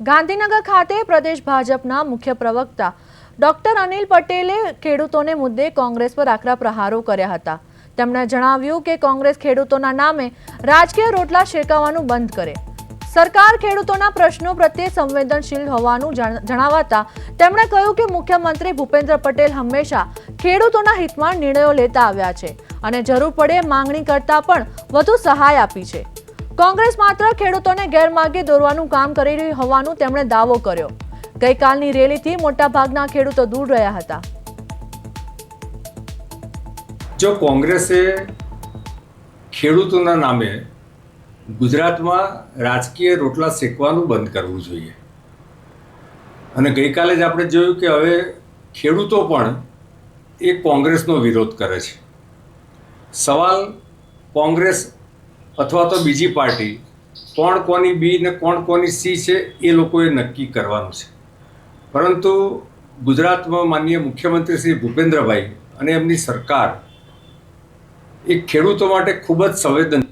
ગાંધીનગર ખાતે પ્રદેશ ભાજપના મુખ્ય પ્રવક્તા ડોક્ટર અનિલ પટેલે ખેડૂતોને મુદ્દે કોંગ્રેસ પર આકરા પ્રહારો કર્યા હતા। તેમણે જણાવ્યું કે કોંગ્રેસ ખેડૂતોના નામે રાજકીય રોટલા શેકવાનું બંધ કરે। સરકાર ખેડૂતોના પ્રશ્નો પ્રત્યે સંવેદનશીલ હોવાનું જણાવતા તેમણે કહ્યું કે મુખ્યમંત્રી ભૂપેન્દ્ર પટેલ હંમેશા ખેડૂતોના હિતમાં નિર્ણયો લેતા આવ્યા છે અને જરૂર પડે માંગણી કરતા પણ વધુ સહાય આપી છે। કોંગ્રેસ માત્ર ખેડૂતોને ગેરમાર્ગે દોરવાનું કામ કરી રહી હોવાનું તેમણે દાવો કર્યો। ગઈકાલની રેલીથી મોટાભાગના ખેડૂતો દૂર રહ્યા હતા। જો કોંગ્રેસે ખેડૂતોના નામે ગુજરાતમાં રાજકીય રોટલા શેકવાનું બંધ કરવું જોઈએ અને ગઈકાલે જ આપણે જોયું કે હવે ખેડૂતો પણ એ કોંગ્રેસનો વિરોધ કરે છે। સવાલ કોંગ્રેસ અથવા તો બીજી પાર્ટી કોણ કોની બી ને કોણ કોની સી છે એ લોકોએ નક્કી કરવાનું છે, પરંતુ ગુજરાતમાં માનનીય મુખ્યમંત્રી શ્રી ભૂપેન્દ્રભાઈ અને એમની સરકાર એ ખેડૂતો માટે ખૂબ જ સંવેદનશીલ